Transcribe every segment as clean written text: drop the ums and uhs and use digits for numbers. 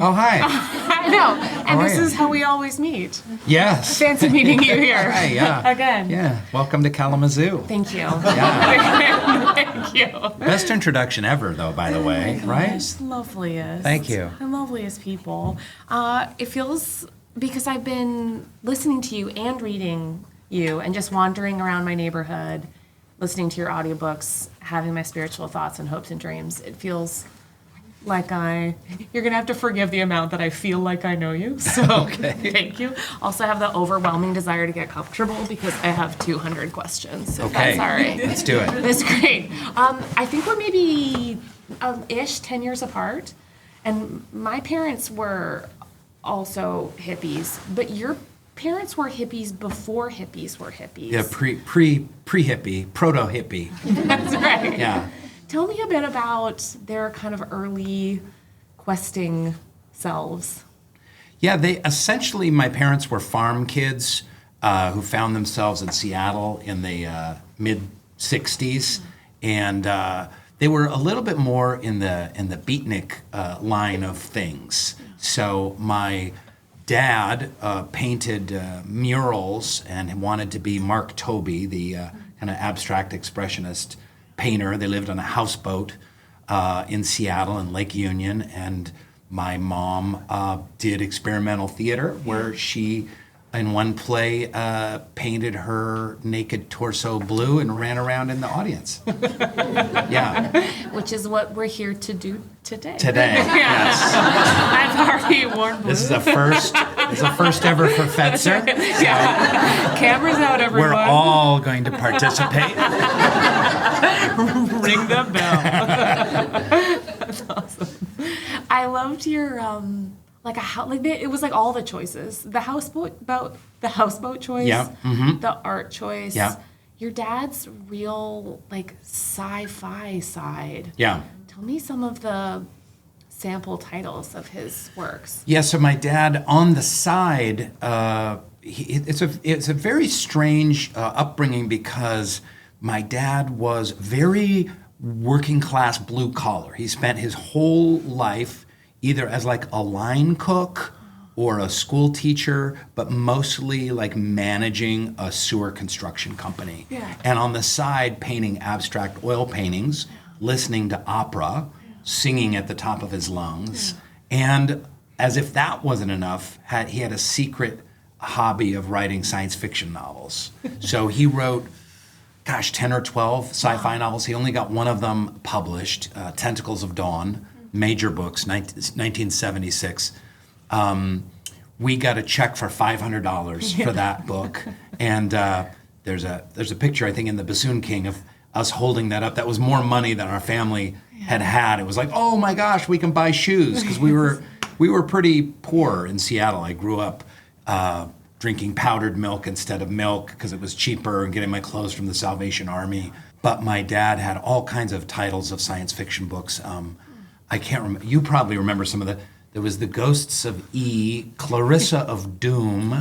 Oh, hi. I know. And this is how we always meet. Yes. Fancy meeting you here. Hi, yeah. Again. Yeah. Welcome to Kalamazoo. Thank you. Yeah. Thank you. Best introduction ever, though, by the way, right? Gosh, loveliest. Thank you. The loveliest people. It feels, because I've been listening to you and reading you and just wandering around my neighborhood, listening to your audiobooks, having my spiritual thoughts and hopes and dreams, it feels like you're going to have to forgive the amount that I feel like I know you. So Thank you. Also, I have the overwhelming desire to get comfortable because I have 200 questions. So Okay. That's all right. Let's do it. That's great. I think we're maybe 10 years apart. And my parents were also hippies, but your parents were hippies before hippies were hippies. Yeah, pre-hippie, proto-hippie. That's right. Yeah. Tell me a bit about their kind of early questing selves. Yeah, my parents were farm kids who found themselves in Seattle in the mid-'60s, and they were a little bit more in the beatnik line of things. So my dad painted murals and wanted to be Mark Tobey, the kind of abstract expressionist painter. They lived on a houseboat in Seattle in Lake Union, and my mom did experimental theater where she, in one play, painted her naked torso blue and ran around in the audience. Yeah. Which is what we're here to do today. Yes. I've already worn blue. This is a first. It's a first ever for Fetzer. Yeah. Cameras out, everyone. We're all going to participate. Ring the bell. That's awesome. I loved your it was like all the choices. The houseboat choice. Yeah. Mm-hmm. The art choice. Yeah. Your dad's real sci-fi side. Yeah. Tell me some of the sample titles of his works. Yeah. So my dad, on the side, it's a very strange upbringing because my dad was very working class, blue collar. He spent his whole life either as like a line cook or a school teacher, but mostly like managing a sewer construction company. Yeah. And on the side, painting abstract oil paintings, listening to opera, singing at the top of his lungs. And as if that wasn't enough, he had a secret hobby of writing science fiction novels. So he wrote 10 or 12 sci-fi novels. He only got one of them published, Tentacles of Dawn, major books, 1976. We got a check for $500 for that book. And there's a picture, I think, in the Bassoon King of us holding that up. That was more money than our family had. It was like, oh my gosh, we can buy shoes. Because we were pretty poor in Seattle. I grew up drinking powdered milk instead of milk because it was cheaper, and getting my clothes from the Salvation Army. But my dad had all kinds of titles of science fiction books. I can't remember. You probably remember some of the. There was The Ghosts of E, Clarissa of Doom.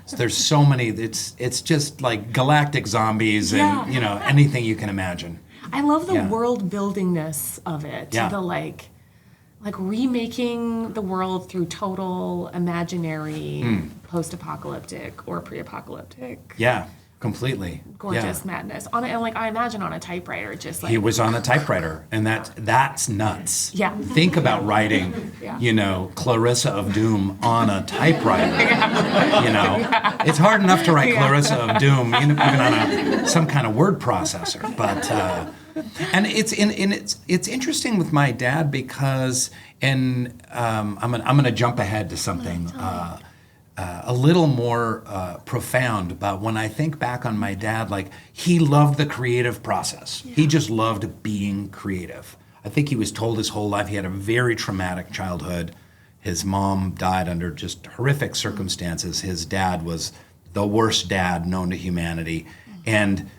So there's so many. It's just like galactic zombies and anything you can imagine. I love the world buildingness of it. Yeah. The like remaking the world through total imaginary post-apocalyptic or pre-apocalyptic. Yeah, completely. Gorgeous madness. I imagine on a typewriter, just like he was on a typewriter, and that's nuts. Yeah. Think about writing, Clarissa of Doom on a typewriter. It's hard enough to write Clarissa of Doom, even on some kind of word processor. But and it's interesting with my dad because, and I'm gonna jump ahead to something. A little more profound, but when I think back on my dad, he loved the creative process. Yeah. He just loved being creative. I think he was told his whole life he had a very traumatic childhood. His mom died under just horrific circumstances. His dad was the worst dad known to humanity. And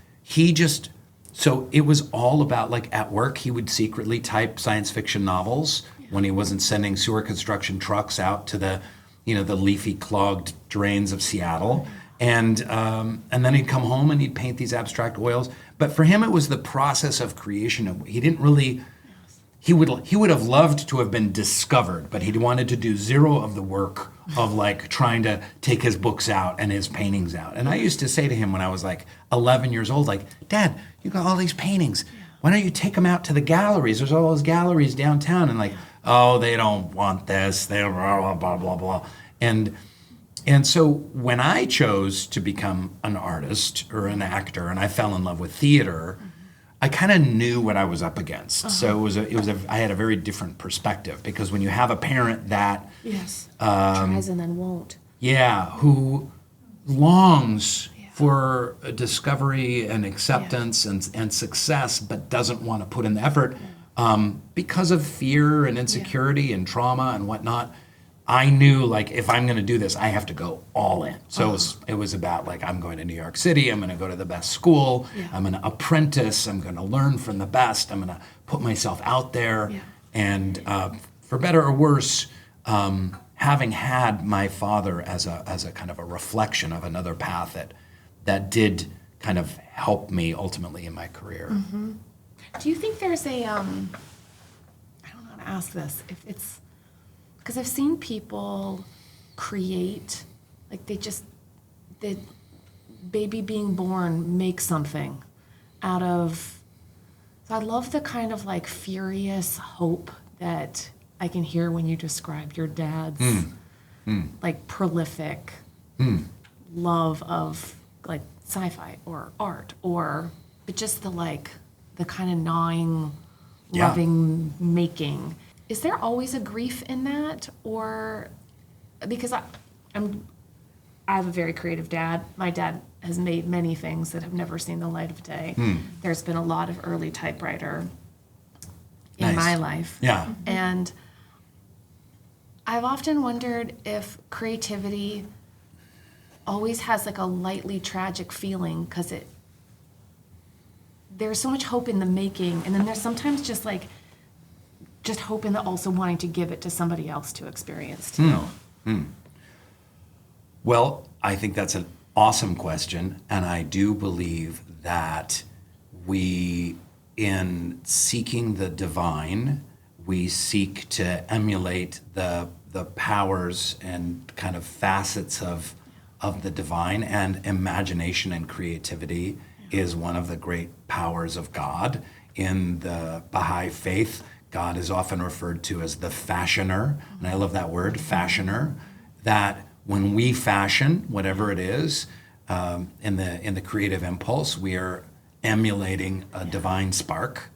so it was all about, at work, he would secretly type science fiction novels when he wasn't sending sewer construction trucks out to the leafy, clogged drains of Seattle. And then he'd come home and he'd paint these abstract oils. But for him, it was the process of creation. He he would have loved to have been discovered, but he wanted to do zero of the work of like trying to take his books out and his paintings out. And I used to say to him when I was like 11 years old, like, Dad, you got all these paintings. Why don't you take them out to the galleries? There's all those galleries downtown. And like, oh, they don't want this. They blah, blah, blah, blah, blah. And so when I chose to become an artist or an actor, and I fell in love with theater, I kind of knew what I was up against. So I had a very different perspective, because when you have a parent that tries and then won't, who longs for a discovery and acceptance and success, but doesn't want to put in the effort because of fear and insecurity and trauma and whatnot, I knew, like, if I'm going to do this, I have to go all in. So it was about, like, I'm going to New York City. I'm going to go to the best school. I'm going to apprentice. I'm going to learn from the best. I'm going to put myself out there. And for better or worse, having had my father as a kind of a reflection of another path that did kind of help me ultimately in my career. Do you think there's a, I don't know how to ask this, if it's, because I've seen people create, like the baby being born makes something out of, so I love the kind of like furious hope that I can hear when you describe your dad's like prolific love of like sci-fi or art, but just the kind of gnawing, loving making. Is there always a grief in that? Or, because I have a very creative dad. My dad has made many things that have never seen the light of day. There's been a lot of early typewriter in my life. And I've often wondered if creativity always has like a lightly tragic feeling, because there's so much hope in the making, and then there's sometimes just hope in the also wanting to give it to somebody else to experience too. Well, I think that's an awesome question, and I do believe that we, in seeking the divine, we seek to emulate the powers and kind of facets of the divine, and imagination and creativity is one of the great powers of God. In the Bahá'í faith, God is often referred to as the fashioner, and I love that word, fashioner, that when we fashion whatever it is in the creative impulse, we are emulating a divine spark.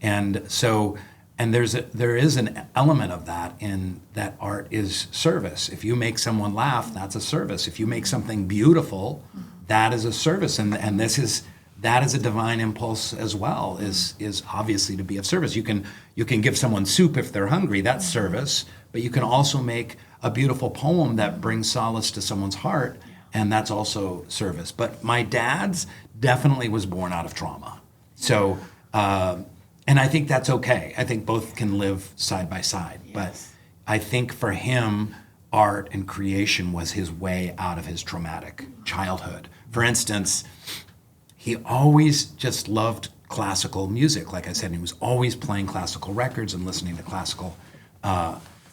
And so, and there is an element of that in that art is service. If you make someone laugh, that's a service. If you make something beautiful, that is a service, and that is a divine impulse as well, is obviously to be of service. You can give someone soup if they're hungry, that's service, but you can also make a beautiful poem that brings solace to someone's heart, and that's also service. But my dad's definitely was born out of trauma. So, and I think that's okay. I think both can live side by side. But I think for him, art and creation was his way out of his traumatic childhood. For instance, he always just loved classical music, like I said. He was always playing classical records and listening to classical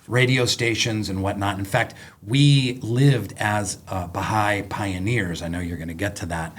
radio stations and whatnot. In fact, we lived as Baha'i pioneers. I know you're going to get to that,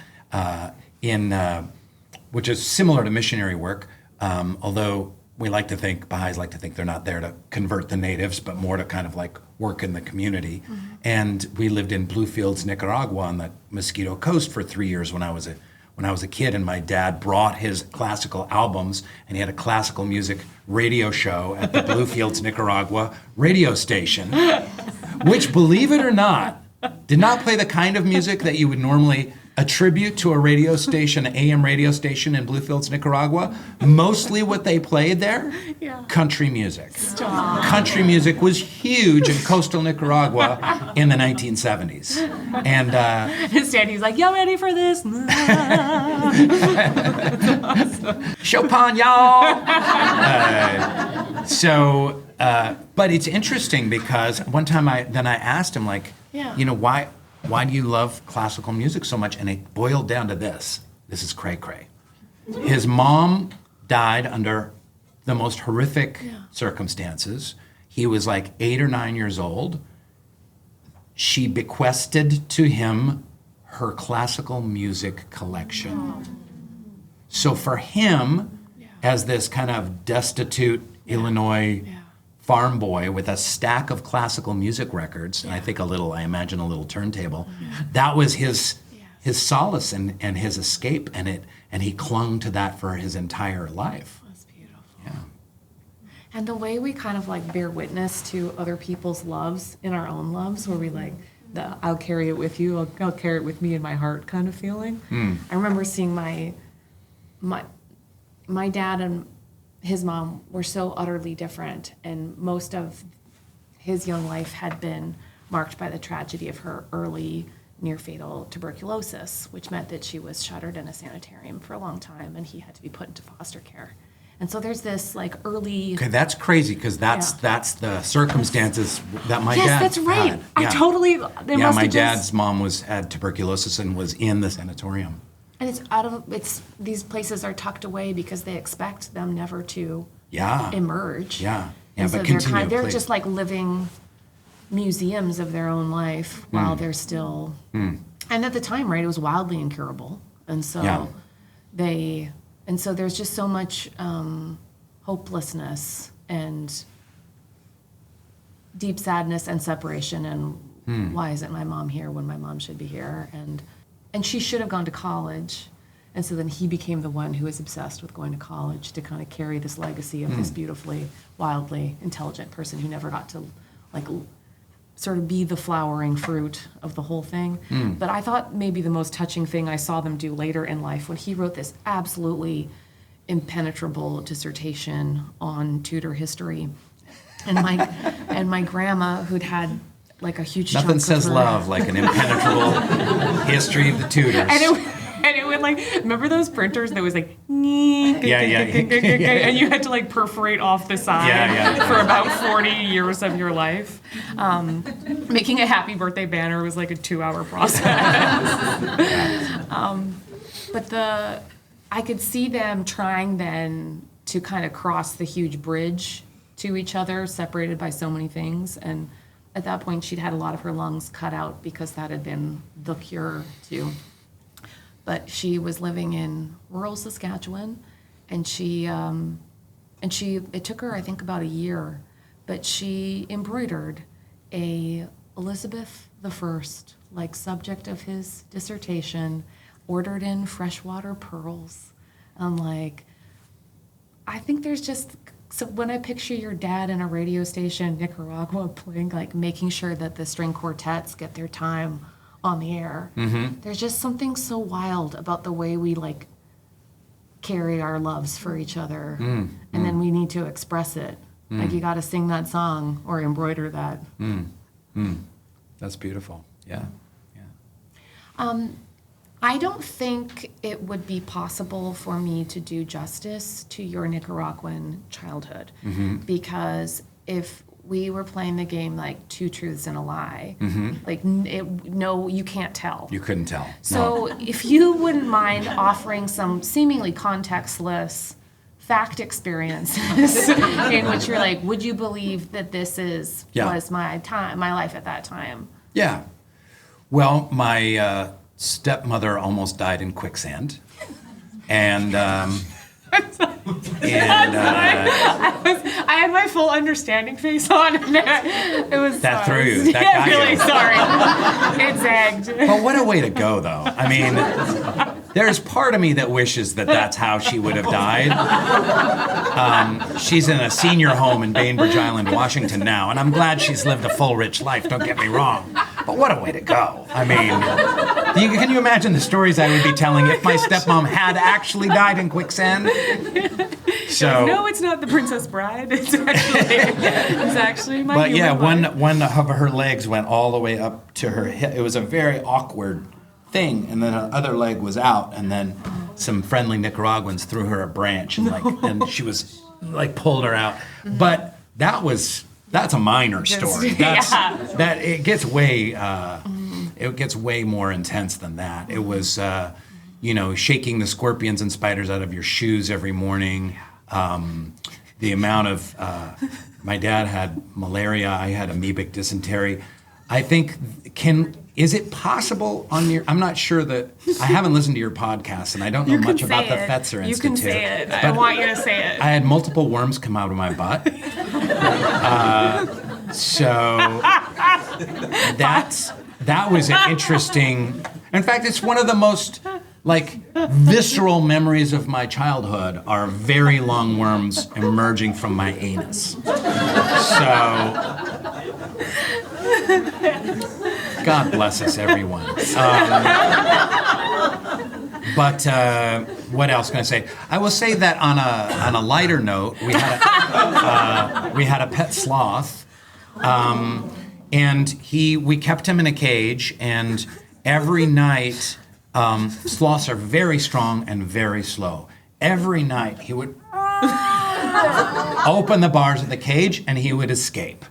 which is similar to missionary work, although Baha'is like to think they're not there to convert the natives, but more to kind of like work in the community. And we lived in Bluefields, Nicaragua, on the Mosquito Coast for 3 years when I was a kid, and my dad brought his classical albums, and he had a classical music radio show at the Bluefields, Nicaragua radio station, which, believe it or not, did not play the kind of music that you would normally attribute to a radio station, an AM radio station in Bluefields, Nicaragua. Mostly what they played there, country music. Stop. Country music was huge in coastal Nicaragua in the 1970s. And his daddy's like, y'all ready for this? Chopin, y'all! But it's interesting because one time I asked him, like, why do you love classical music so much? And it boiled down to this. This is cray-cray. His mom died under the most horrific circumstances. He was like 8 or 9 years old. She bequested to him her classical music collection. So for him, as this kind of destitute Illinois farm boy with a stack of classical music records, and I imagine a little turntable, that was his solace and his escape, and he clung to that for his entire life. That's beautiful. Yeah. And the way we kind of like bear witness to other people's loves in our own loves, where we like, I'll carry it with you, I'll carry it with me in my heart kind of feeling. I remember seeing my dad and his mom were so utterly different, and most of his young life had been marked by the tragedy of her early near-fatal tuberculosis, which meant that she was shuttered in a sanitarium for a long time, and he had to be put into foster care. And so there's this like early... Okay, that's crazy, because that's the circumstances that my dad Yes, that's right. had. I totally... My dad's mom had tuberculosis and was in the sanatorium. And these places are tucked away because they expect them never to emerge. Yeah, And but so continue, they're please. just like living museums of their own life while they're still... And at the time, right, it was wildly incurable. And so so there's just so much hopelessness and deep sadness and separation, and why isn't my mom here when my mom should be here? And she should have gone to college. And so then he became the one who was obsessed with going to college to kind of carry this legacy of this beautifully, wildly intelligent person who never got to like sort of be the flowering fruit of the whole thing. But I thought maybe the most touching thing I saw them do later in life, when he wrote this absolutely impenetrable dissertation on Tudor history. And my grandma, who'd had like a huge Nothing chunk says of her, love like an impenetrable history of the Tudors. And it would like, remember those printers that was like, and you had to like perforate off the side for about 40 years of your life. Making a happy birthday banner was like a 2-hour process. But I could see them trying then to kind of cross the huge bridge to each other, separated by so many things. And at that point, she'd had a lot of her lungs cut out because that had been the cure to. But she was living in rural Saskatchewan, and it took her, I think, about a year, but she embroidered a Elizabeth I, like subject of his dissertation, ordered in freshwater pearls. I think there's just, so when I picture your dad in a radio station in Nicaragua playing, like making sure that the string quartets get their time on the air, there's just something so wild about the way we like carry our loves for each other, and then we need to express it. Like you got to sing that song or embroider that. That's beautiful. Yeah. I don't think it would be possible for me to do justice to your Nicaraguan childhood, because if we were playing the game like Two Truths and a Lie, like you can't tell. You couldn't tell. So if you wouldn't mind offering some seemingly contextless fact experiences in which you're like, would you believe that this was my life at that time? Yeah. Well, my stepmother almost died in quicksand, and I had my full understanding face on, and it was that threw you. That got really you. Sorry. It zagged. But what a way to go, though. I mean, there's part of me that wishes that that's how she would have died. She's in a senior home in Bainbridge Island, Washington now, and I'm glad she's lived a full, rich life, don't get me wrong. But what a way to go. I mean, can you imagine the stories I would be telling if my stepmom had actually died in quicksand? So no, it's not The Princess Bride. It's actually my. But yeah, life. one of her legs went all the way up to her hip. It was a very awkward thing, and then her other leg was out, and then some friendly Nicaraguans threw her a branch, and she was like pulled her out. But that's a minor story. That it gets way more intense than that. It was shaking the scorpions and spiders out of your shoes every morning. the amount of, my dad had malaria, I had amoebic dysentery. I think, is it possible on your, I'm not sure that, I haven't listened to your podcast and I don't know much about the Fetzer Institute. You can say it. I want you to say it. I had multiple worms come out of my butt. So that was an interesting, in fact, it's one of the most visceral memories of my childhood are very long worms emerging from my anus. So, God bless us, everyone. But what else can I say? I will say that on a lighter note, we had a pet sloth, and we kept him in a cage, and every night, sloths are very strong and very slow. Every night he would open the bars of the cage and he would escape.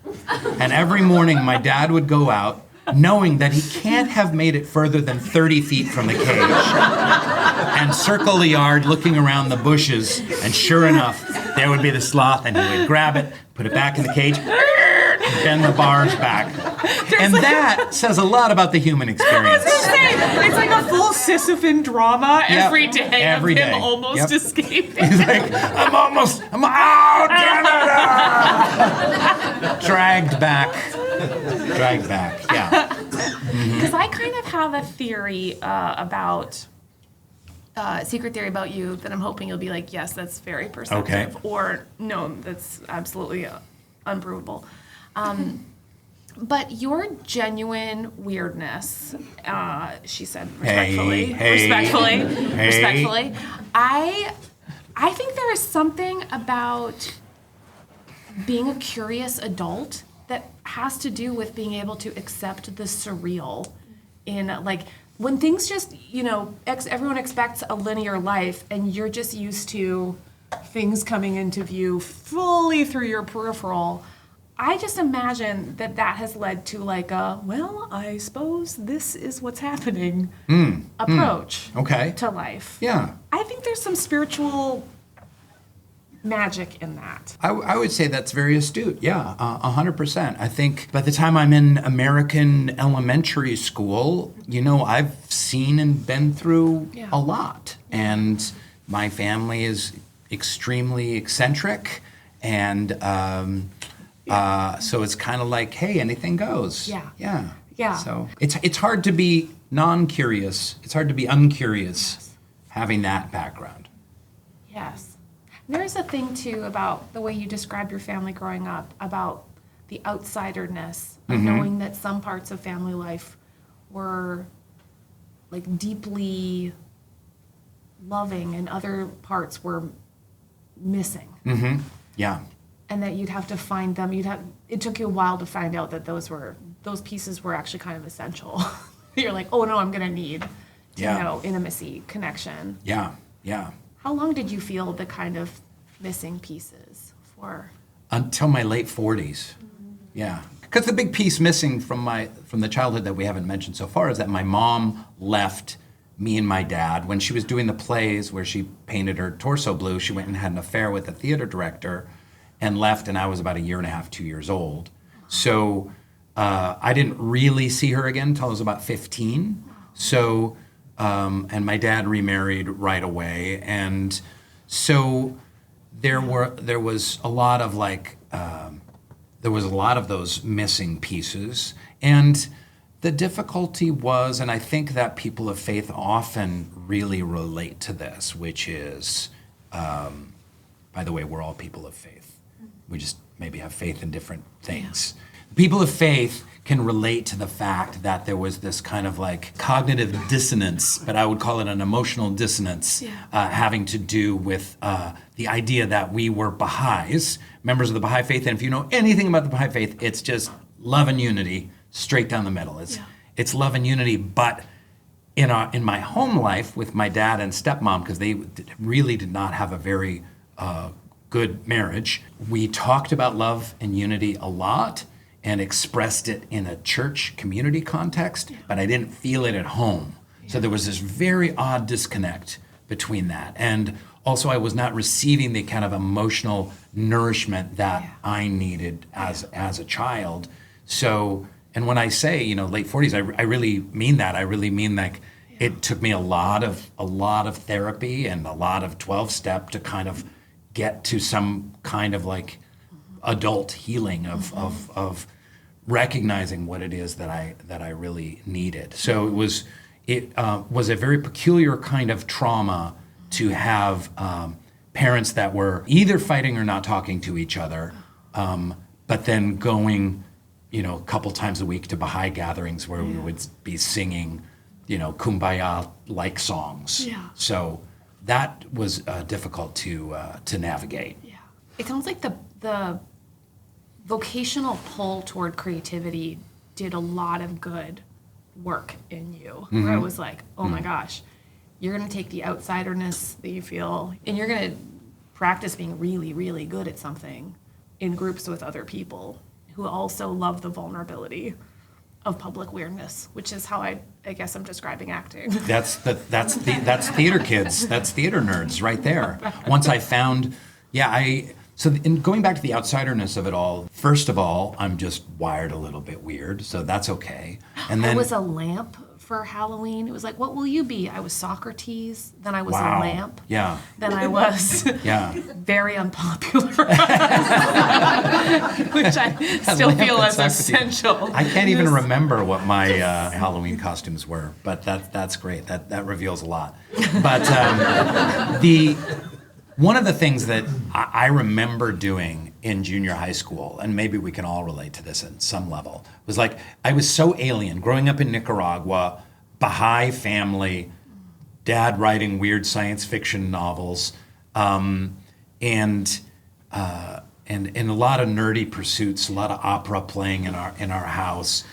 And every morning my dad would go out knowing that he can't have made it further than 30 feet from the cage and circle the yard looking around the bushes, and sure enough, there would be the sloth, and he would grab it, put it back in the cage, bend the bars back. And that says a lot about the human experience. It's like a full Sisyphean drama every day every of him day. almost escaping. He's like, I'm out, Canada! Dragged back, yeah. Because I kind of have a theory secret theory about you that I'm hoping you'll be like, yes, that's very perceptive, or no, that's absolutely unprovable. But your genuine weirdness, she said respectfully, respectfully, I think there is something about being a curious adult that has to do with being able to accept the surreal in when things just, everyone expects a linear life and you're just used to things coming into view fully through your peripheral. I just imagine that has led to I suppose this is what's happening approach to life. Yeah. I think there's some spiritual magic in that. I would say that's very astute. Yeah, 100%. I think by the time I'm in American elementary school, I've seen and been through a lot. And my family is extremely eccentric, and so it's kind of like, hey, anything goes. Yeah. So it's hard to be non-curious. It's hard to be uncurious having that background. Yes. There's a thing, too, about the way you describe your family growing up, about the outsiderness of knowing that some parts of family life were, deeply loving and other parts were missing. Mm-hmm. Yeah. And that you'd have to find them. It took you a while to find out that those pieces were actually kind of essential. You're like, oh, no, I'm going to need to know intimacy, connection. Yeah. How long did you feel the kind of missing pieces for? Until my late 40s. Yeah. Because the big piece missing from the childhood that we haven't mentioned so far is that my mom left me and my dad when she was doing the plays where she painted her torso blue. She went and had an affair with the theater director and left, and I was about 1.5 years, 2 years old. So I didn't really see her again until I was about 15. So. And my dad remarried right away, and so there was a lot of those missing pieces, and the difficulty was, and I think that people of faith often really relate to this, which is, by the way, we're all people of faith. We just maybe have faith in different things. Yeah. People of faith can relate to the fact that there was this kind of cognitive dissonance, but I would call it an emotional dissonance, having to do with the idea that we were Baha'is, members of the Baha'i faith, and if you know anything about the Baha'i faith, it's just love and unity straight down the middle. It's love and unity, but in my home life with my dad and stepmom, because they really did not have a very good marriage, we talked about love and unity a lot, and expressed it in a church community context, but I didn't feel it at home. So there was this very odd disconnect between that. And also I was not receiving the kind of emotional nourishment that I needed as a child. So, and when I say, late 40s, I really mean that. I really mean like it took me a lot of therapy and a lot of 12-step to kind of get to some kind of like adult healing of recognizing what it is that I really needed. So it was a very peculiar kind of trauma to have parents that were either fighting or not talking to each other, but then going, a couple times a week to Bahá'í gatherings where we would be singing, kumbaya-like songs. Yeah. So that was difficult to navigate. Yeah. It sounds like the vocational pull toward creativity did a lot of good work in you. Where it was like, oh my gosh, you're going to take the outsiderness that you feel and you're going to practice being really, really good at something in groups with other people who also love the vulnerability of public weirdness, which is how I guess I'm describing acting. That's theater kids. That's theater nerds right there. Once I found, so in going back to the outsiderness of it all, first of all, I'm just wired a little bit weird, so that's okay. And then I was a lamp for Halloween. It was like, what will you be? I was Socrates, then I was a lamp. Yeah. Then I was very unpopular, which I still feel is essential. I can't even remember what my Halloween costumes were, but that's great. That reveals a lot. But one of the things that I remember doing in junior high school, and maybe we can all relate to this at some level, was like I was so alien. Growing up in Nicaragua, Bahá'í family, dad writing weird science fiction novels, and a lot of nerdy pursuits, a lot of opera playing in our house.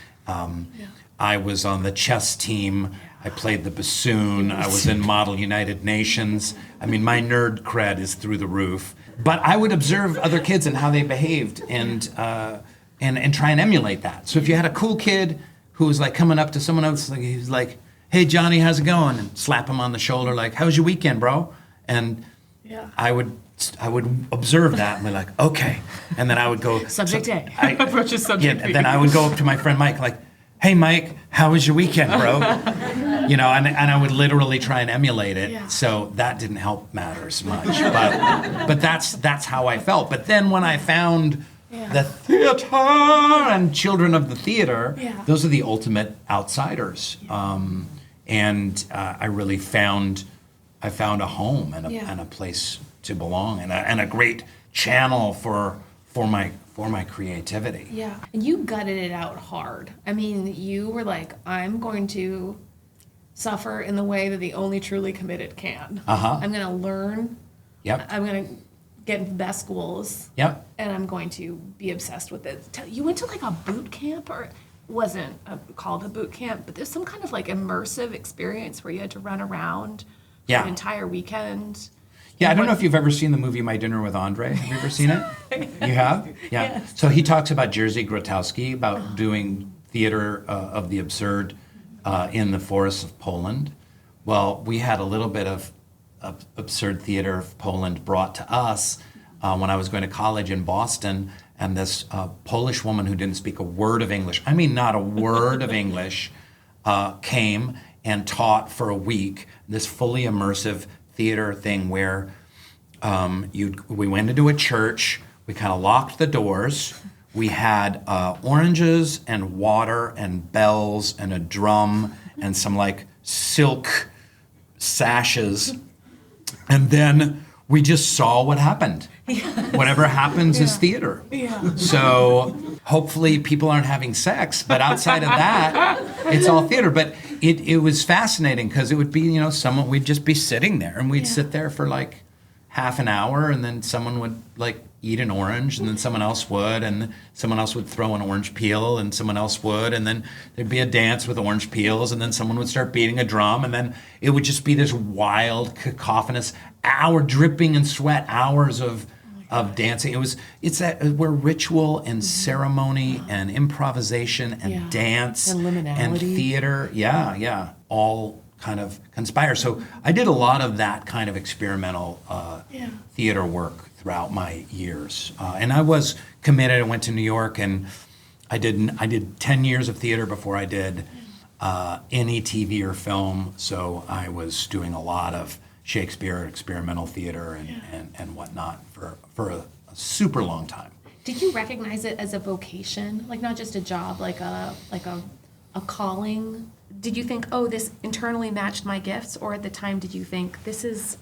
I was on the chess team. I played the bassoon. I was in Model United Nations. I mean, my nerd cred is through the roof. But I would observe other kids and how they behaved and try and emulate that. So if you had a cool kid who was like coming up to someone else, like he was like, "Hey Johnny, how's it going?" and slap him on the shoulder, like, "How was your weekend, bro?" And I would observe that and be like, "Okay," and then I would go subject A. Approaches subject B. Then I would go up to my friend Mike, like, "Hey Mike, how was your weekend, bro?" And I would literally try and emulate it. Yeah. So that didn't help matters much, but that's how I felt. But then when I found the theater and children of the theater, those are the ultimate outsiders. And I really found a home and a place to belong and a great channel for my creativity. Yeah, and you gutted it out hard. I mean, you were like, I'm going to suffer in the way that the only truly committed can. I'm going to learn. Yep. I'm going to get into the best schools. Yep. And I'm going to be obsessed with it. You went to like a boot camp, or it wasn't called a boot camp, but there's some kind of like immersive experience where you had to run around for an entire weekend. Yeah, I don't know if you've ever seen the movie My Dinner with Andre. Have you ever seen it? You have? Yeah. Yes. So he talks about Jerzy Grotowski, about doing theater of the absurd in the forests of Poland. Well, we had a little bit of absurd theater of Poland brought to us when I was going to college in Boston, and this Polish woman who didn't speak a word of English, I mean not a word of English, came and taught for a week this fully immersive theater thing where we went into a church, we kind of locked the doors, we had oranges and water and bells and a drum and some like silk sashes, and then we just saw what happened. Whatever happens is theater. So hopefully people aren't having sex, but outside of that, it's all theater. But it was fascinating because it would be, we'd just be sitting there and we'd sit there for like half an hour, and then someone would like eat an orange, and then someone else would, and someone else would throw an orange peel, and someone else would, and then there'd be a dance with orange peels, and then someone would start beating a drum, and then it would just be this wild, cacophonous hour, dripping in sweat, hours of dancing. It's that where ritual and ceremony and improvisation and dance and liminality and theater, all kind of conspire. So I did a lot of that kind of experimental theater work throughout my years. And I was committed. I went to New York, and I did 10 years of theater before I did any TV or film. So I was doing a lot of Shakespeare, experimental theater, and whatnot for a super long time. Did you recognize it as a vocation, like not just a job, like a calling? Did you think, oh, this internally matched my gifts, or at the time did you think there's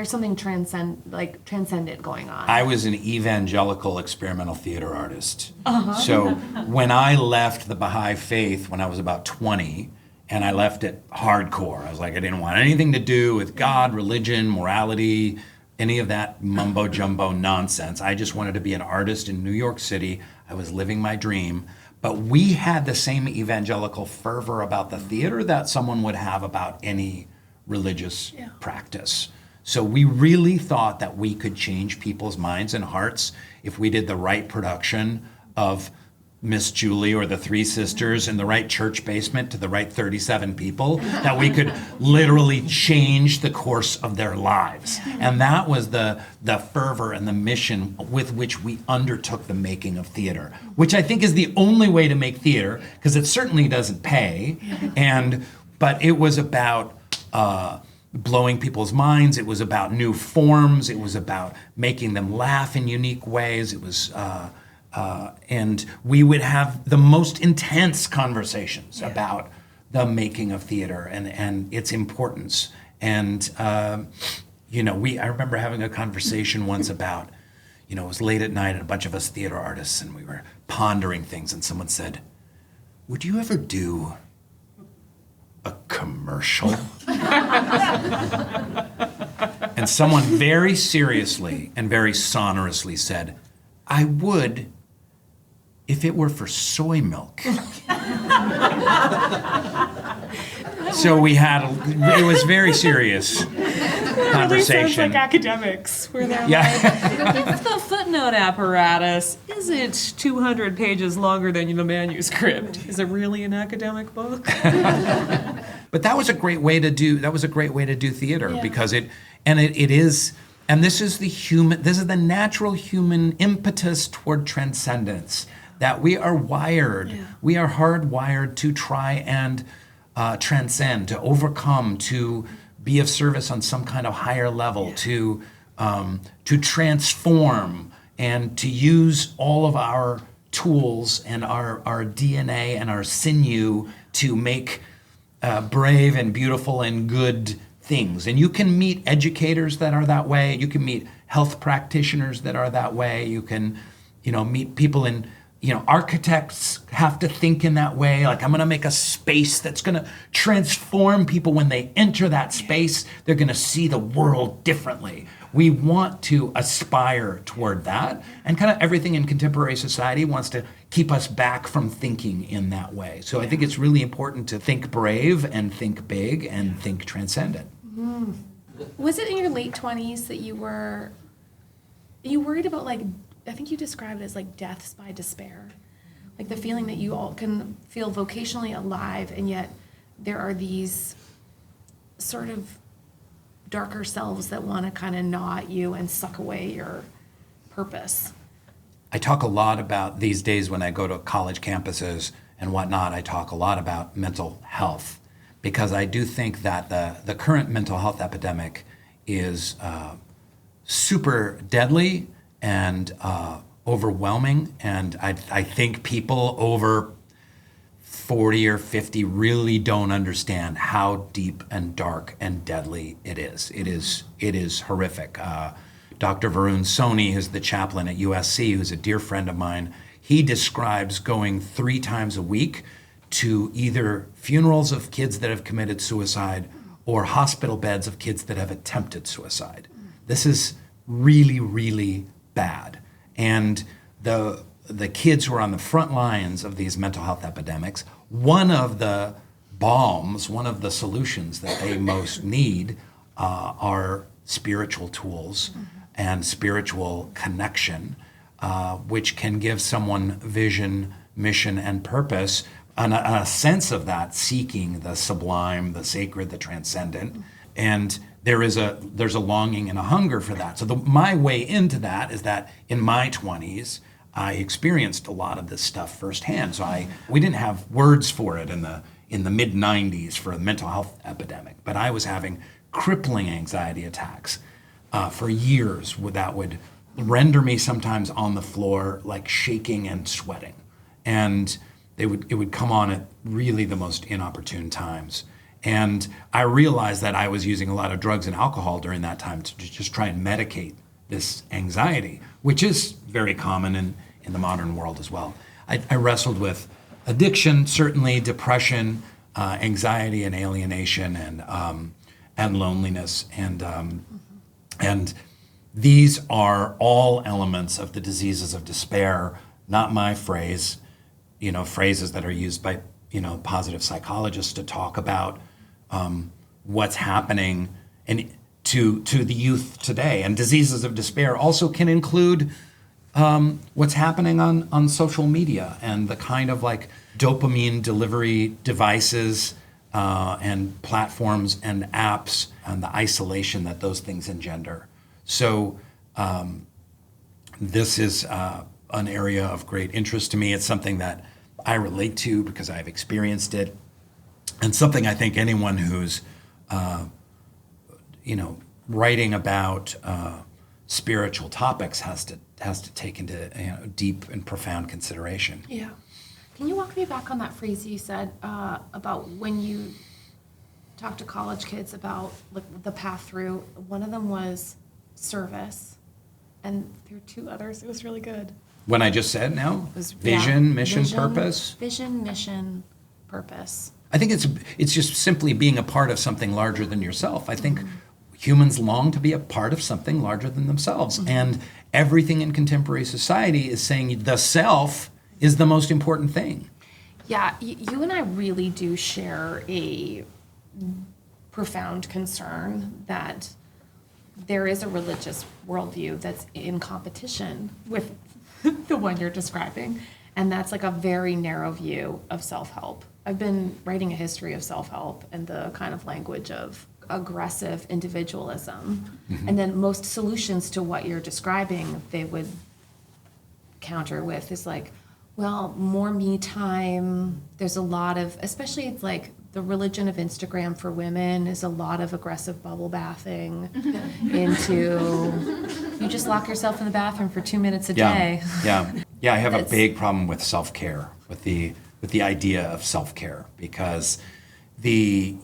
something transcendent going on? I was an evangelical experimental theater artist. So when I left the Bahá'í faith when I was about 20, and I left it hardcore, I was like, I didn't want anything to do with God, religion, morality, any of that mumbo jumbo nonsense. I just wanted to be an artist in New York City. I was living my dream. But we had the same evangelical fervor about the theater that someone would have about any religious practice. So we really thought that we could change people's minds and hearts if we did the right production of Miss Julie or the Three Sisters in the right church basement to the right 37 people, that we could literally change the course of their lives. And that was the fervor and the mission with which we undertook the making of theater, which I think is the only way to make theater, because it certainly doesn't pay. But it was about blowing people's minds. It was about new forms. It was about making them laugh in unique ways. It was and we would have the most intense conversations about the making of theater and its importance. And I remember having a conversation once about, it was late at night and a bunch of us theater artists, and we were pondering things, and someone said, "Would you ever do a commercial?" And someone very seriously and very sonorously said, "I would, if it were for soy milk." So it was very serious conversation. Really sounds like academics, where they're like, if the footnote apparatus isn't 200 pages longer than the manuscript, is it really an academic book? But that was a great way to do theater, because it is. And this is the natural human impetus toward transcendence, that we are hardwired to try and transcend, to overcome, to be of service on some kind of higher level, to transform, and to use all of our tools and our DNA and our sinew to make brave and beautiful and good things. And you can meet educators that are that way. You can meet health practitioners that are that way. You can, meet people in, architects have to think in that way. Like, I'm going to make a space that's going to transform people. When they enter that space, they're going to see the world differently. We want to aspire toward that. And kind of everything in contemporary society wants to keep us back from thinking in that way. So I think it's really important to think brave and think big and think transcendent. Was it in your late 20s that you worried about, like, I think you described it as like deaths by despair, like the feeling that you all can feel vocationally alive, and yet there are these sort of darker selves that want to kind of gnaw at you and suck away your purpose? I talk a lot about, these days when I go to college campuses and whatnot, I talk a lot about mental health, because I do think that the current mental health epidemic is super deadly and overwhelming. And I think people over 40 or 50 really don't understand how deep and dark and deadly it is. It is horrific. Dr. Varun Soni is the chaplain at USC, who's a dear friend of mine. He describes going 3 times a week to either funerals of kids that have committed suicide or hospital beds of kids that have attempted suicide. This is really, really bad. And the kids who are on the front lines of these mental health epidemics, one of the balms, one of the solutions that they most need are spiritual tools and spiritual connection, which can give someone vision, mission, and purpose. a sense of that, seeking the sublime, the sacred, the transcendent. And there's a longing and a hunger for that. So my way into that is that in my 20s, I experienced a lot of this stuff firsthand. So we didn't have words for it in the mid 90s for a mental health epidemic, but I was having crippling anxiety attacks for years that would render me sometimes on the floor like shaking and sweating. And it would come on at really the most inopportune times. And I realized that I was using a lot of drugs and alcohol during that time to just try and medicate this anxiety, which is very common in the modern world as well. I wrestled with addiction, certainly depression, anxiety and alienation, and loneliness, and these are all elements of the diseases of despair. Not my phrase, phrases that are used by positive psychologists to talk about what's happening and to the youth today. And diseases of despair also can include what's happening on social media and the kind of like dopamine delivery devices and platforms and apps and the isolation that those things engender. So this is an area of great interest to me. It's something that I relate to because I've experienced it, and something I think anyone who's writing about spiritual topics has to take into deep and profound consideration. Yeah. Can you walk me back on that phrase you said about when you talk to college kids about like the path through? One of them was service, and there were two others. It was really good. When I just said now, It was, vision, yeah, mission, purpose. Vision, mission, purpose. I think it's just simply being a part of something larger than yourself. I think humans long to be a part of something larger than themselves, and everything in contemporary society is saying the self is the most important thing. Yeah, you and I really do share a profound concern that there is a religious worldview that's in competition with the one you're describing, and that's like a very narrow view of self-help. I've been writing a history of self-help and the kind of language of aggressive individualism, and then most solutions to what you're describing, they would counter with is like, well, more me time. There's a lot of, especially it's like the religion of Instagram for women is a lot of aggressive bubble bathing into, you just lock yourself in the bathroom for 2 minutes a day. Yeah. I have a big problem with self-care, with the idea of self-care, because you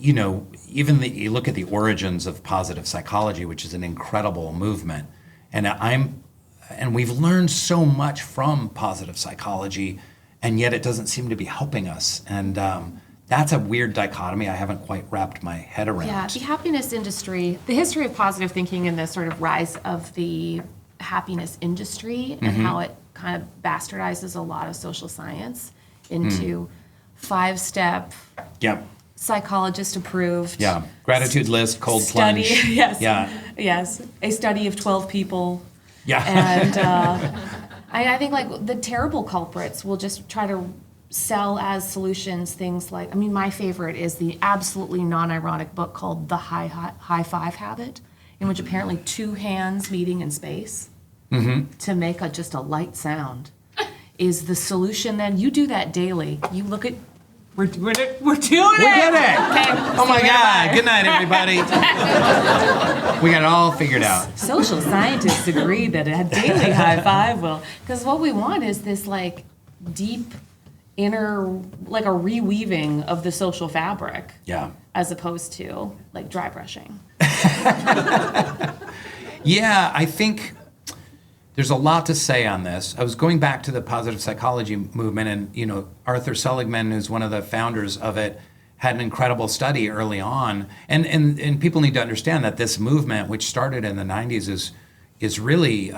look at the origins of positive psychology, which is an incredible movement, and we've learned so much from positive psychology, and yet it doesn't seem to be helping us. And that's a weird dichotomy I haven't quite wrapped my head around. Yeah, the happiness industry, the history of positive thinking and the sort of rise of the happiness industry and how it kind of bastardizes a lot of social science into 5-step, psychologist approved. Yeah, gratitude list, cold study, plunge. Yes, a study of 12 people. Yeah. And I think like the terrible culprits will just try to sell as solutions things like, my favorite is the absolutely non-ironic book called The High Five Habit, in which apparently 2 hands meeting in space to make just a light sound is the solution. Then you do that daily. You look at, we're doing it. We did it. Okay. Oh my God. Good night, everybody. We got it all figured out. Social scientists agree that a daily high five will, because what we want is this like deep inner, like a reweaving of the social fabric. Yeah. As opposed to like dry brushing. Yeah, I think there's a lot to say on this. I was going back to the positive psychology movement, and Arthur Seligman, who's one of the founders of it, had an incredible study early on. And people need to understand that this movement, which started in the 90s, is really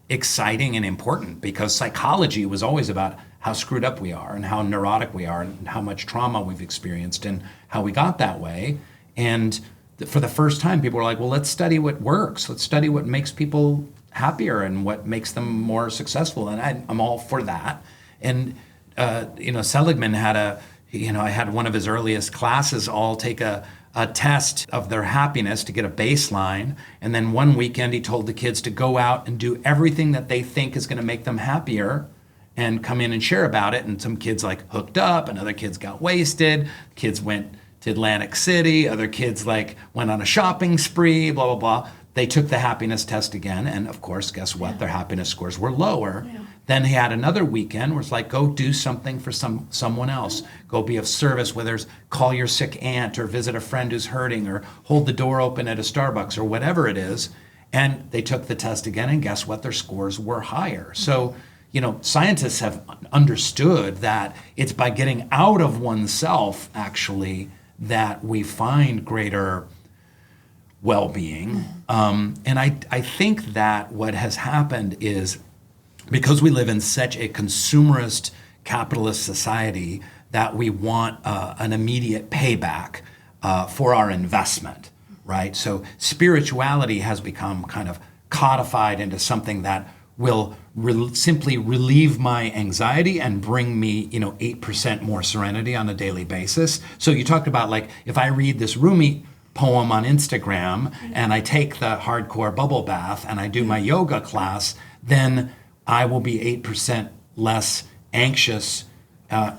exciting and important, because psychology was always about how screwed up we are and how neurotic we are and how much trauma we've experienced and how we got that way. And for the first time, people were like, well, let's study what works. Let's study what makes people happier and what makes them more successful. And I'm all for that. And Seligman had I had one of his earliest classes all take a test of their happiness to get a baseline. And then one weekend he told the kids to go out and do everything that they think is going to make them happier and come in and share about it. And some kids like hooked up and other kids got wasted. Kids went to Atlantic City. Other kids like went on a shopping spree, blah, blah, blah. They took the happiness test again. And of course, guess what? Their happiness scores were lower. Yeah. Then he had another weekend where it's like, go do something for someone else. Go be of service, whether it's call your sick aunt or visit a friend who's hurting or hold the door open at a Starbucks or whatever it is. And they took the test again, and guess what? Their scores were higher. So, scientists have understood that it's by getting out of oneself, actually, that we find greater well-being. And I think that what has happened is, because we live in such a consumerist capitalist society, that we want an immediate payback for our investment, right? So spirituality has become kind of codified into something that will simply relieve my anxiety and bring me, 8% more serenity on a daily basis. So you talked about, like, if I read this Rumi poem on Instagram and I take the hardcore bubble bath and I do my yoga class, then I will be 8% less anxious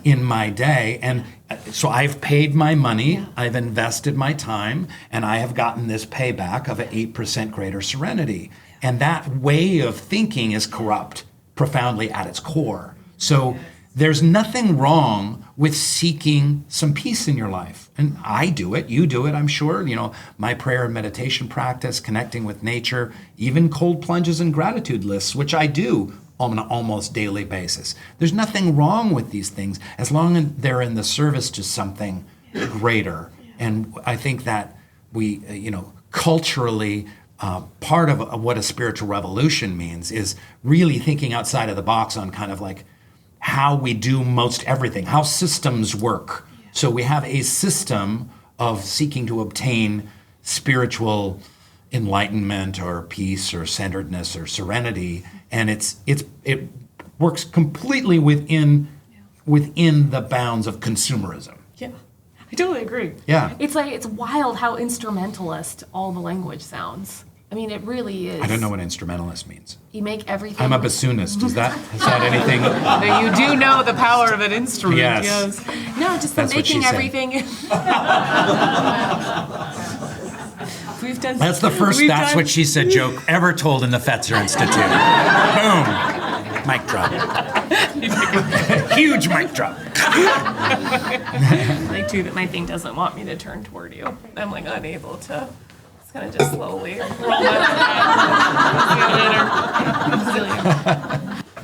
in my day. And so I've paid my money, I've invested my time, and I have gotten this payback of an 8% greater serenity. And that way of thinking is corrupt profoundly at its core. So there's nothing wrong with seeking some peace in your life. And I do it, you do it, I'm sure. My prayer and meditation practice, connecting with nature, even cold plunges and gratitude lists, which I do on an almost daily basis. There's nothing wrong with these things as long as they're in the service to something greater. And I think that we, culturally, part of what a spiritual revolution means is really thinking outside of the box on kind of like how we do most everything, how systems work. So we have a system of seeking to obtain spiritual enlightenment or peace or centeredness or serenity, and it works completely within the bounds of consumerism. Yeah, I totally agree. Yeah. It's wild how instrumentalist all the language sounds. I mean, it really is. I don't know what instrumentalist means. You make everything. I'm a bassoonist. Is that anything? No, you do know the power of an instrument. Yes. No, just That's what she making said. everything. We've done. That's the first "that's what she said" joke ever told in the Fetzer Institute. Boom. Mic drop. Huge mic drop. Like, too, that my thing doesn't want me to turn toward you. I'm like unable to. It's gonna just slowly roll my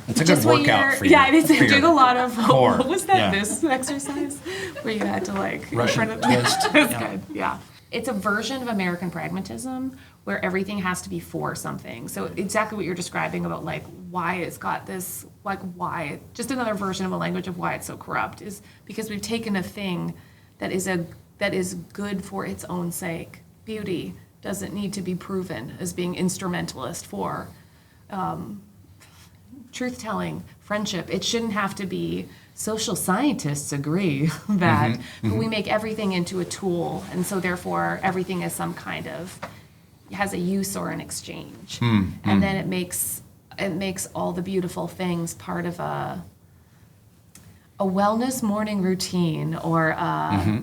It's a good workout for you. Yeah, it's doing a lot of. core. What was that? Yeah. This exercise where you had to like Russian twist. That's good. Yeah. It's a version of American pragmatism where everything has to be for something. So exactly what you're describing about like why it's got this, like why, just another version of a language of why it's so corrupt is because we've taken a thing that is good for its own sake. Beauty doesn't need to be proven as being instrumentalist for truth-telling, friendship. It shouldn't have to be. Social scientists agree that, but we make everything into a tool, and so therefore everything is some kind of has a use or an exchange, and then it makes all the beautiful things part of a wellness morning routine or a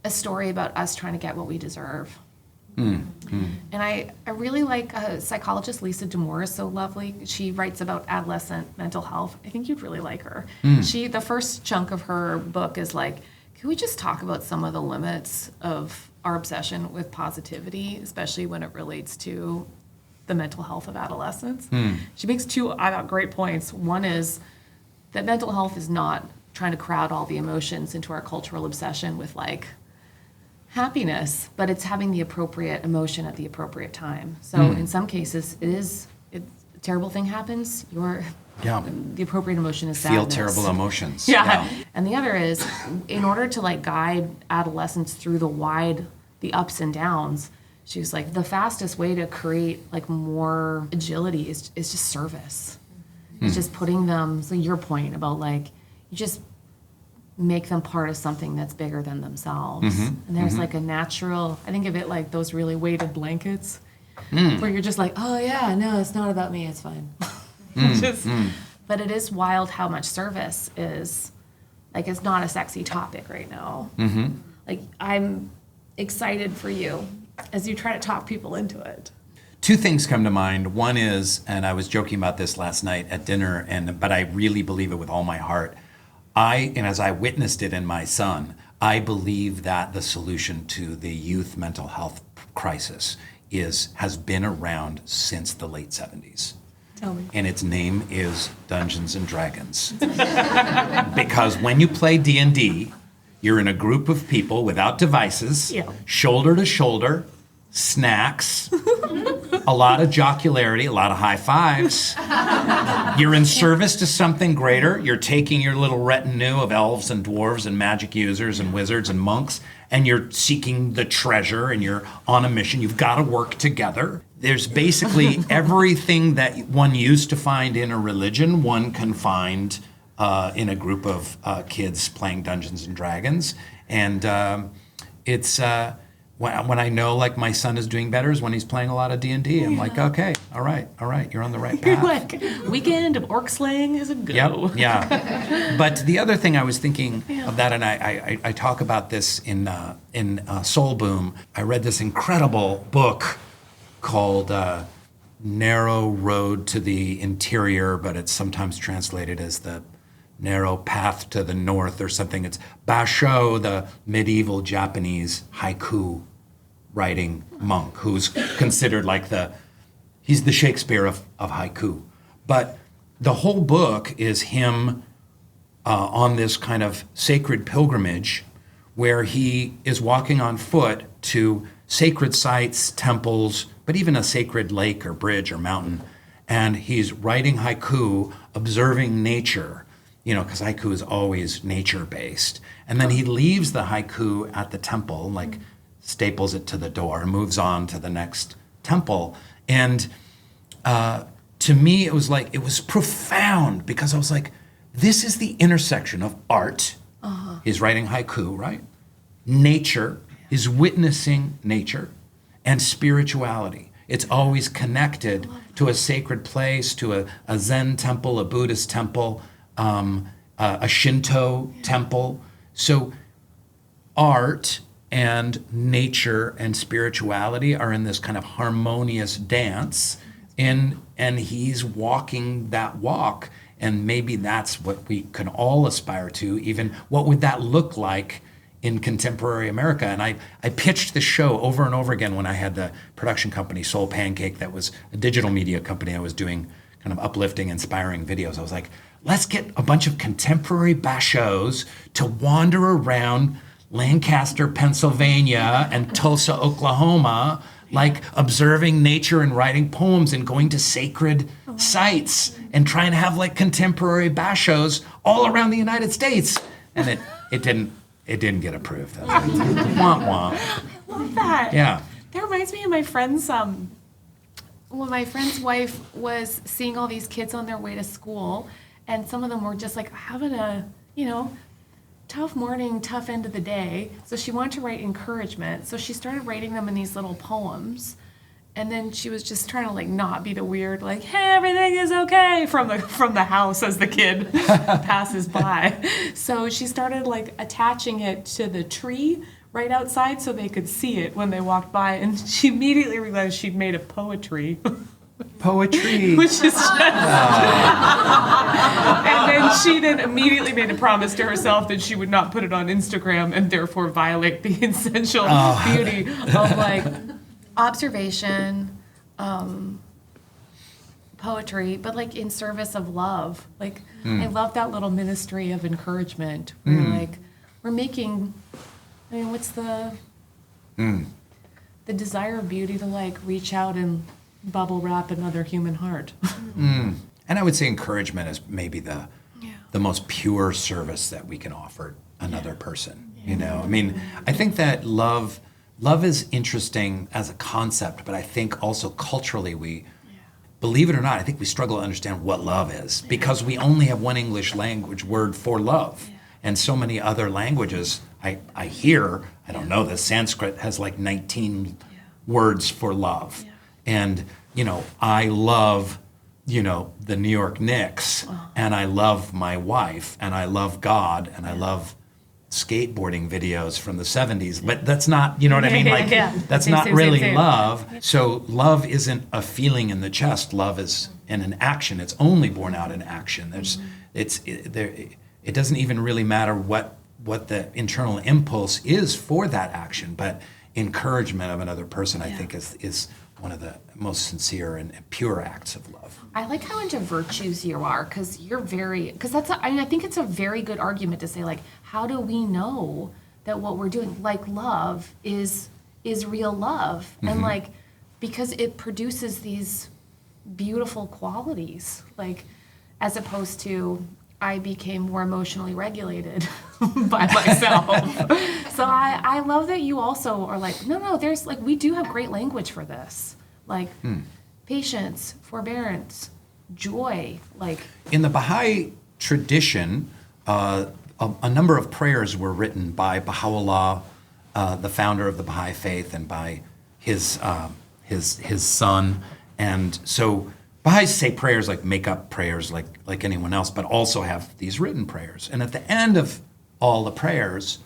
story about us trying to get what we deserve. And I really like psychologist Lisa D'Amour is so lovely. She writes about adolescent mental health. I think you'd really like her. The first chunk of her book is like, can we just talk about some of the limits of our obsession with positivity, especially when it relates to the mental health of adolescents? She makes two, I thought, great points. One is that mental health is not trying to crowd all the emotions into our cultural obsession with like happiness, but it's having the appropriate emotion at the appropriate time. So in some cases, a terrible thing happens, the appropriate emotion is sadness. Feel terrible emotions. Yeah. And the other is, in order to like guide adolescents through the ups and downs, she's like, the fastest way to create like more agility is just service. It's just putting them, so your point about like, you just make them part of something that's bigger than themselves. And there's like a natural, I think of it like those really weighted blankets where you're just like, oh yeah, no, it's not about me, it's fine. But it is wild how much service is, like, it's not a sexy topic right now. Like, I'm excited for you as you try to talk people into it. Two things come to mind. One is, and I was joking about this last night at dinner, but I really believe it with all my heart. And as I witnessed it in my son, I believe that the solution to the youth mental health crisis has been around since the late 70s. Tell me. And its name is Dungeons and Dragons. Because when you play D&D, you're in a group of people without devices, shoulder to shoulder, snacks, a lot of jocularity, a lot of high fives. You're in service to something greater. You're taking your little retinue of elves and dwarves and magic users and wizards and monks, and you're seeking the treasure, and you're on a mission. You've got to work together. There's basically everything that one used to find in a religion, one can find in a group of kids playing Dungeons and Dragons. And it's... When I know, like, my son is doing better is when he's playing a lot of D&D. I'm like, okay, all right, you're on the right path. You're like, weekend of orc slaying is a go. Yep, yeah. But the other thing I was thinking of that, and I talk about this in Soul Boom. I read this incredible book called Narrow Road to the Interior, but it's sometimes translated as the Narrow Path to the North or something. It's Basho, the medieval Japanese haiku writing monk, who's considered like he's the Shakespeare of haiku. But the whole book is him on this kind of sacred pilgrimage where he is walking on foot to sacred sites, temples, but even a sacred lake or bridge or mountain. And he's writing haiku, observing nature, because haiku is always nature-based. And then he leaves the haiku at the temple, like staples it to the door, and moves on to the next temple. And to me, it was profound, because I was like, this is the intersection of art. He's writing haiku, right? Nature, is witnessing nature, and spirituality. It's always connected to a sacred place, to a Zen temple, a Buddhist temple, a Shinto temple. So art and nature and spirituality are in this kind of harmonious dance, and he's walking that walk, and maybe that's what we can all aspire to. Even what would that look like in contemporary America? And I pitched the show over and over again when I had the production company Soul Pancake, that was a digital media company. I was doing kind of uplifting, inspiring videos. I was like, let's get a bunch of contemporary bashos to wander around Lancaster, Pennsylvania, and Tulsa, Oklahoma, like observing nature and writing poems and going to sacred sites and trying to have like contemporary bashos all around the United States. And it didn't get approved. I was like, womp womp. I love that. Yeah. That reminds me of my friend's, when my friend's wife was seeing all these kids on their way to school, and some of them were just like having a, tough morning, tough end of the day. So she wanted to write encouragement. So she started writing them in these little poems. And then she was just trying to like not be the weird, like, hey, everything is okay from the house as the kid passes by. So she started like attaching it to the tree right outside so they could see it when they walked by. And she immediately realized she'd made a poetry. Poetry. Which is just... And then she then immediately made a promise to herself that she would not put it on Instagram and therefore violate the essential beauty of like observation, poetry, but like in service of love. Like I love that little ministry of encouragement where like we're making, what's the desire of beauty to like reach out and bubble wrap another human heart. And I would say encouragement is maybe the most pure service that we can offer another person. I think that love is interesting as a concept, but I think also culturally believe it or not, I think we struggle to understand what love is because we only have one English language word for love. And so many other languages, I hear, I don't know this, Sanskrit has like 19 words for love. And, I love, the New York Knicks, and I love my wife, and I love God, and I love skateboarding videos from the 70s, but that's not, you know what I mean? Like, that's not really love. So love isn't a feeling in the chest. Love is in an action. It's only born out in action. It doesn't even really matter what the internal impulse is for that action, but encouragement of another person, I think, is one of the most sincere and pure acts of love. I like how into virtues you are, because I think it's a very good argument to say, like, how do we know that what we're doing, like love, is real love? And like, because it produces these beautiful qualities, like, as opposed to, I became more emotionally regulated by myself. So I love that you also are like, no, there's like, we do have great language for this. Like patience, forbearance, joy, like. In the Bahá'í tradition, a number of prayers were written by Baha'u'llah, the founder of the Bahá'í faith, and by his son. And so Baha'is say prayers like make up prayers like anyone else, but also have these written prayers. And at the end of all the prayers,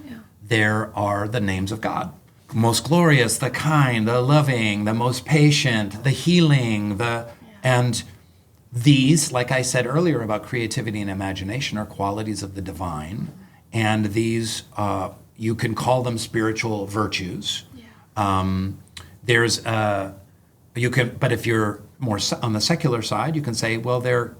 there are the names of God. Most glorious, the kind, the loving, the most patient, the healing, and these, like I said earlier about creativity and imagination, are qualities of the divine. And these, you can call them spiritual virtues. But if you're more on the secular side, you can say, well, they're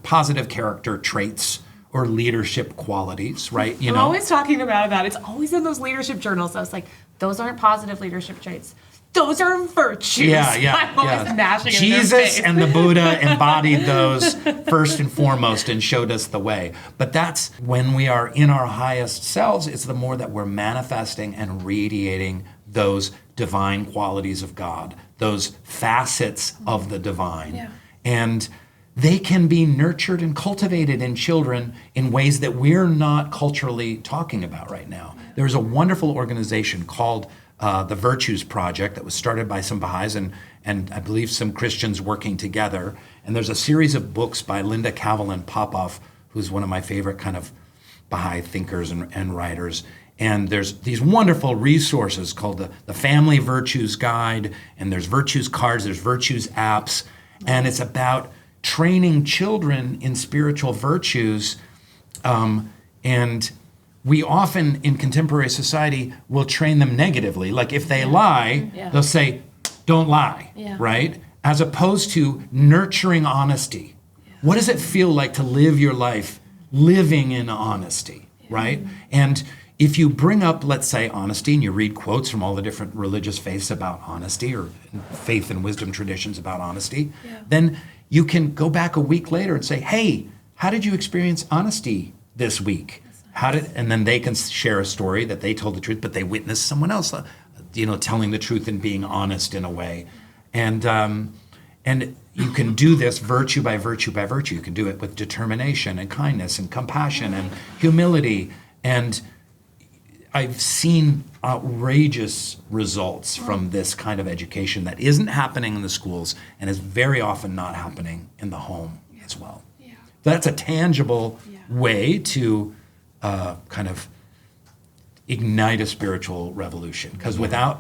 positive character traits or leadership qualities, right? I'm always talking about that. It's always in those leadership journals. I was like, those aren't positive leadership traits. Those are virtues. I'm always mashing in their Jesus face. and the Buddha embodied those first and foremost and showed us the way. But that's when we are in our highest selves, it's the more that we're manifesting and radiating those divine qualities of God, those facets of the divine. And they can be nurtured and cultivated in children in ways that we're not culturally talking about right now. There's a wonderful organization called the Virtues Project that was started by some Baha'is and I believe some Christians working together. And there's a series of books by Linda Kavalin Popoff, who's one of my favorite kind of Baha'i thinkers and writers. And there's these wonderful resources called the Family Virtues Guide, and there's virtues cards, there's virtues apps, and it's about training children in spiritual virtues. And we often in contemporary society will train them negatively. Like if they lie, they'll say, don't lie, right? As opposed to nurturing honesty. What does it feel like to live your life living in honesty, right? And if you bring up, let's say, honesty, and you read quotes from all the different religious faiths about honesty or faith and wisdom traditions about honesty, then you can go back a week later and say, hey, how did you experience honesty this week? And then they can share a story that they told the truth, but they witnessed someone else, telling the truth and being honest in a way. And you can do this virtue by virtue by virtue. You can do it with determination and kindness and compassion and humility. And I've seen outrageous results from this kind of education that isn't happening in the schools and is very often not happening in the home as well. That's a tangible way to kind of ignite a spiritual revolution, because without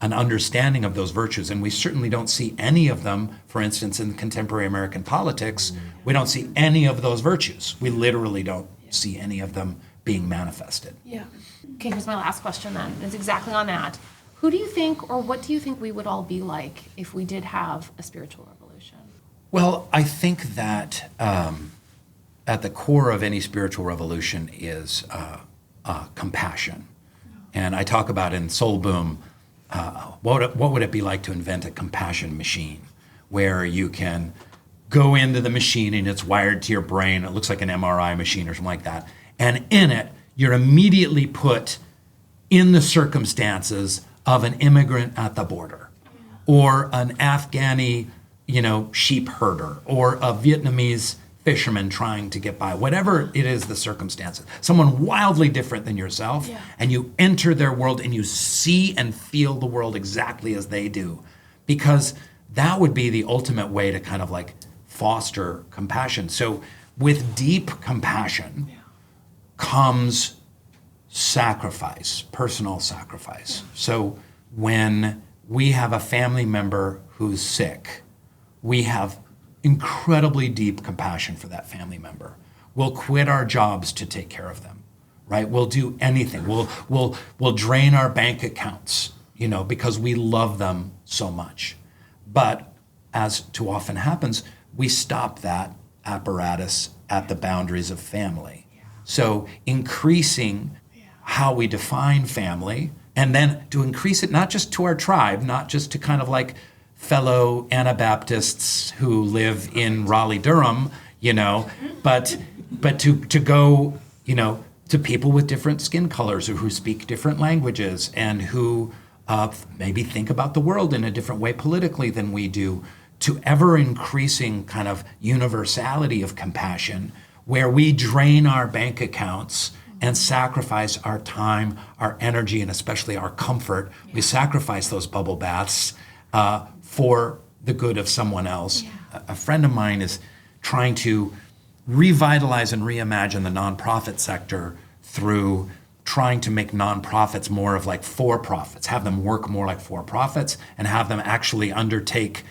an understanding of those virtues, and we certainly don't see any of them, for instance, in contemporary American politics, we don't see any of those virtues. We literally don't see any of them being manifested. Okay, here's my last question then. It's exactly on that. Who do you think, or what do you think we would all be like if we did have a spiritual revolution? Well, I think that at the core of any spiritual revolution is compassion. And I talk about in Soul Boom, what would it be like to invent a compassion machine where you can go into the machine and it's wired to your brain. It looks like an MRI machine or something like that. And in it, you're immediately put in the circumstances of an immigrant at the border or an Afghani sheep herder or a Vietnamese fisherman trying to get by, whatever it is the circumstances, someone wildly different than yourself, and you enter their world and you see and feel the world exactly as they do, because that would be the ultimate way to kind of like foster compassion. So with deep compassion comes sacrifice, personal sacrifice. So when we have a family member who's sick, we have incredibly deep compassion for that family member. We'll quit our jobs to take care of them, right? We'll do anything. We'll drain our bank accounts, because we love them so much. But as too often happens, we stop that apparatus at the boundaries of family. So increasing how we define family, and then to increase it not just to our tribe, not just to kind of like fellow Anabaptists who live in Raleigh-Durham, but to go, to people with different skin colors or who speak different languages and who maybe think about the world in a different way politically than we do, to ever increasing kind of universality of compassion, where we drain our bank accounts and sacrifice our time, our energy, and especially our comfort. We sacrifice those bubble baths for the good of someone else. A friend of mine is trying to revitalize and reimagine the nonprofit sector through trying to make nonprofits more of like for-profits, have them work more like for-profits, and have them actually undertake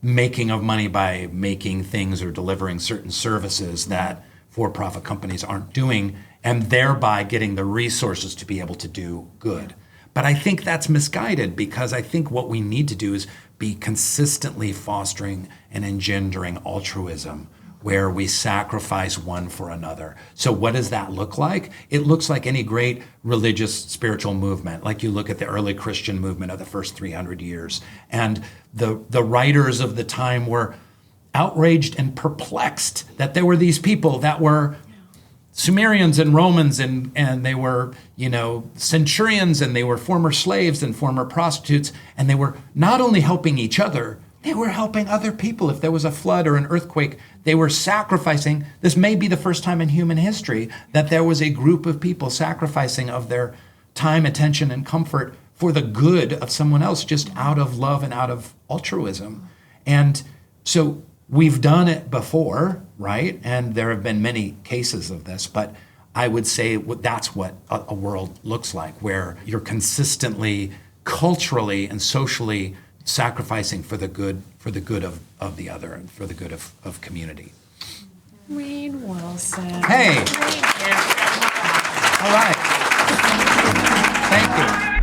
making of money by making things or delivering certain services that for-profit companies aren't doing, and thereby getting the resources to be able to do good. But I think that's misguided, because I think what we need to do is be consistently fostering and engendering altruism, where we sacrifice one for another. So what does that look like? It looks like any great religious spiritual movement, like you look at the early Christian movement of the first 300 years. And the writers of the time were outraged and perplexed that there were these people that were Sumerians and Romans, and they were, centurions, and they were former slaves and former prostitutes, and they were not only helping each other, they were helping other people. If there was a flood or an earthquake, they were sacrificing. This may be the first time in human history that there was a group of people sacrificing of their time, attention, and comfort for the good of someone else, just out of love and out of altruism. And so we've done it before, right? And there have been many cases of this, but I would say that's what a world looks like, where you're consistently, culturally and socially sacrificing for the good of the other and for the good of community. Rainn Wilson. Hey. Thank you. All right. Thank you.